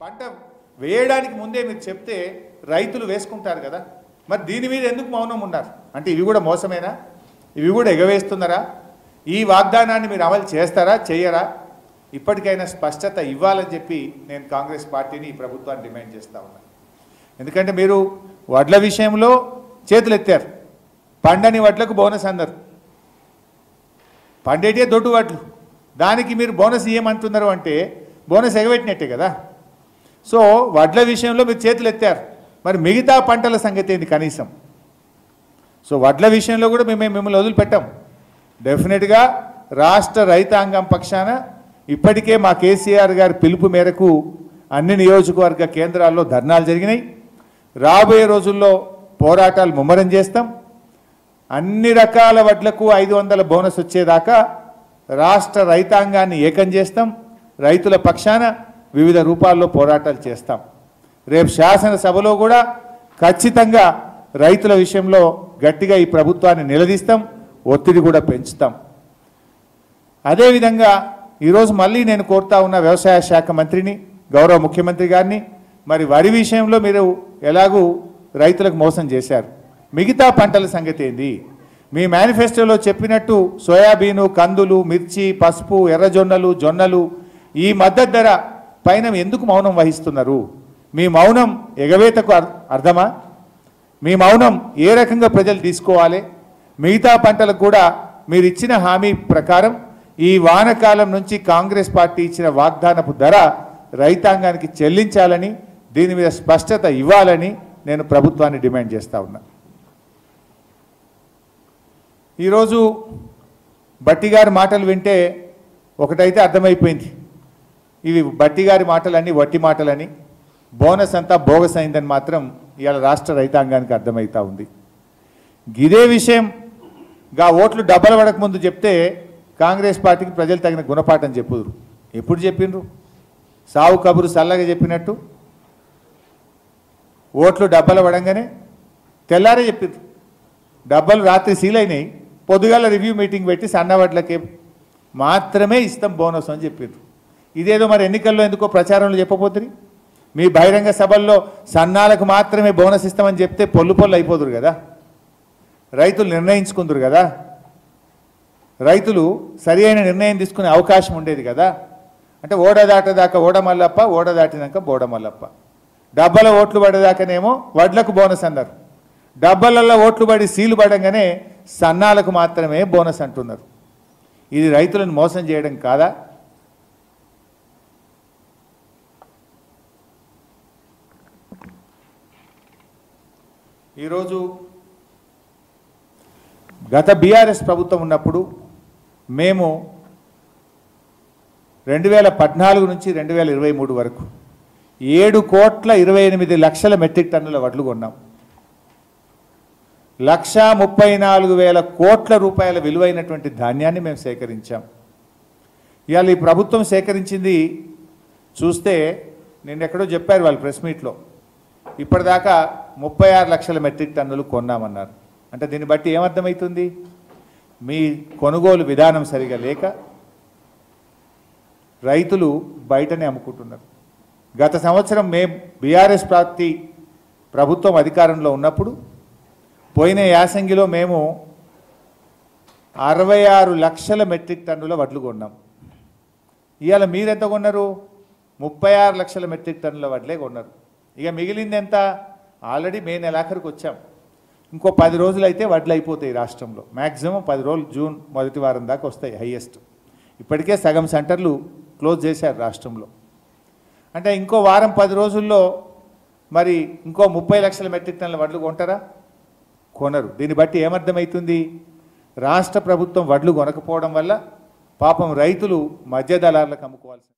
పంట వేయడానికి ముందే మీరు చెప్తే రైతులు వేసుకుంటారు కదా, మరి దీని మీద ఎందుకు మౌనం ఉన్నారు? అంటే ఇవి కూడా మోసమేనా? ఇవి కూడా ఎగవేస్తున్నారా? ఈ వాగ్దానాన్ని మీరు అమలు చేస్తారా చేయరా? ఇప్పటికైనా స్పష్టత ఇవ్వాలని చెప్పి నేను కాంగ్రెస్ పార్టీని ఈ ప్రభుత్వాన్ని డిమాండ్ చేస్తూ ఉన్నాను. ఎందుకంటే మీరు వడ్ల విషయంలో చేతులు ఎత్తారు, పండని వడ్లకు బోనస్ అందరు, పండేటే దొడ్డు వడ్లు, దానికి మీరు బోనస్ ఇవ్వమంటున్నారు అంటే బోనస్ ఎగబెట్టినట్టే కదా. సో వడ్ల విషయంలో మీరు చేతులు ఎత్తారు, మరి మిగతా పంటల సంగతి ఏంది కనీసం? సో వడ్ల విషయంలో కూడా మేము మిమ్మల్ని వదిలిపెట్టాం. డెఫినెట్గా రాష్ట్ర రైతాంగం పక్షాన ఇప్పటికే మా కేసీఆర్ గారి పిలుపు మేరకు అన్ని నియోజకవర్గ కేంద్రాల్లో ధర్నాలు జరిగినాయి. రాబోయే రోజుల్లో పోరాటాలు ముమ్మరం చేస్తాం. అన్ని రకాల వడ్లకు 500 బోనస్ వచ్చేదాకా రాష్ట్ర రైతాంగాన్ని ఏకం చేస్తాం. రైతుల పక్షాన వివిధ రూపాల్లో పోరాటాలు చేస్తాం. రేపు శాసనసభలో కూడా ఖచ్చితంగా రైతుల విషయంలో గట్టిగా ఈ ప్రభుత్వాన్ని నిలదీస్తాం, ఒత్తిడి కూడా పెంచుతాం. అదేవిధంగా ఈరోజు మళ్ళీ నేను కోరుతా ఉన్న వ్యవసాయ శాఖ మంత్రిని, గౌరవ ముఖ్యమంత్రి గారిని, మరి వరి విషయంలో మీరు ఎలాగూ రైతులకు మోసం చేశారు, మిగతా పంటల సంగతి ఏంది? మీ మేనిఫెస్టోలో చెప్పినట్టు సోయాబీను, కందులు, మిర్చి, పసుపు, ఎర్రజొన్నలు, జొన్నలు ఈ మద్దతు ధర పైన ఎందుకు మౌనం వహిస్తున్నారు? మీ మౌనం ఎగవేతకు అర్థమా? మీ మౌనం ఏ రకంగా ప్రజలు తీసుకోవాలి? మిగతా పంటలకు కూడా మీరు ఇచ్చిన హామీ ప్రకారం ఈ వానకాలం నుంచి కాంగ్రెస్ పార్టీ ఇచ్చిన వాగ్దానపు ధర రైతాంగానికి చెల్లించాలని, దీని మీద స్పష్టత ఇవ్వాలని నేను ప్రభుత్వాన్ని డిమాండ్ చేస్తూ ఉన్నా. ఈరోజు బట్టి గారి మాటలు వింటే ఒకటైతే అర్థమైపోయింది, ఇవి బట్టి గారి మాటలన్నీ వట్టి మాటలని, బోనస్ అంతా బోగస్ అయిందని మాత్రం ఇవాళ రాష్ట్ర రైతాంగానికి అర్థమవుతూ ఉంది. ఇదే విషయం ఓట్లు డబ్బల పడక ముందు చెప్తే కాంగ్రెస్ పార్టీకి ప్రజలు తగిన గుణపాఠం చెప్పుదురు. ఎప్పుడు చెప్పిండ్రు? సావు కబురు సల్లగా చెప్పినట్టు ఓట్లు డబ్బల పడంగానే తెల్లారే చెప్పిండ్రు. డబ్బలు రాత్రి సీల్ అయినాయి, పొద్దుగాల రివ్యూ మీటింగ్ పెట్టి సన్నవడ్లకే మాత్రమే ఇస్తాం బోనస్ అని చెప్పిండ్రు. ఇదేదో మరి ఎన్నికల్లో ఎందుకో ప్రచారంలో చెప్పబోతుంది. మీ బహిరంగ సభల్లో సన్నాలకు మాత్రమే బోనస్ ఇస్తామని చెప్తే పొల్లు అయిపోదురు కదా, రైతులు నిర్ణయించుకుందరు కదా, రైతులు సరి అయిన నిర్ణయం తీసుకునే అవకాశం ఉండేది కదా. అంటే ఓడ దాటదాకా ఓడమల్లప్ప, ఓడ దాటినాక బోడమల్లప్ప. డబ్బల ఓట్లు పడేదాకానేమో వడ్లకు బోనస్ అన్నారు, డబ్బలలో ఓట్లు పడి సీలు పడంగానే సన్నాలకు మాత్రమే బోనస్ అంటున్నారు. ఇది రైతులను మోసం చేయడం కాదా? ఈరోజు గత బీఆర్ఎస్ ప్రభుత్వం ఉన్నప్పుడు మేము 2014 నుంచి 2023 వరకు 7,28,00,000 మెట్రిక్ టన్నుల వడ్లు కొన్నాం. 1,34,000 కోట్ల రూపాయల విలువైనటువంటి ధాన్యాన్ని మేము సేకరించాం. ఇవాళ ఈ ప్రభుత్వం సేకరించింది చూస్తే నేను ఎక్కడో చెప్పారు వాళ్ళు ప్రెస్ మీట్లో, ఇప్పటిదాకా 36 లక్షల మెట్రిక్ టన్నులు కొన్నామన్నారు. అంటే దీన్ని బట్టి ఏమర్థమవుతుంది? మీ కొనుగోలు విధానం సరిగా లేక రైతులు బయటనే అమ్ముకుంటున్నారు. గత సంవత్సరం మేము బీఆర్ఎస్ పార్టీ ప్రభుత్వం అధికారంలో ఉన్నప్పుడు పోయిన యాసంగిలో మేము 66 లక్షల మెట్రిక్ టన్నుల వడ్లు కొన్నాం. ఇవాళ మీరెంత కొన్నారు? 36 లక్షల మెట్రిక్ టన్నుల వడ్లే కొన్నారు. ఇక మిగిలింది ఎంత? ఆల్రెడీ మే నెలాఖరికి వచ్చాం, ఇంకో 10 రోజులు అయితే వడ్లు అయిపోతాయి రాష్ట్రంలో. మ్యాక్సిమం 10 రోజులు, జూన్ మొదటి వారం దాకా వస్తాయి హైయెస్ట్. ఇప్పటికే సగం సెంటర్లు క్లోజ్ చేశారు రాష్ట్రంలో. అంటే ఇంకో వారం 10 రోజుల్లో మరి ఇంకో 30 లక్షల మెట్రిక్ టన్నుల వడ్లు కొంటారా? కొనరు. దీన్ని బట్టి ఏమర్థమవుతుంది? రాష్ట్ర ప్రభుత్వం వడ్లు కొనకపోవడం వల్ల పాపం రైతులు మధ్య దళార్లకు అమ్ముకోవాల్సి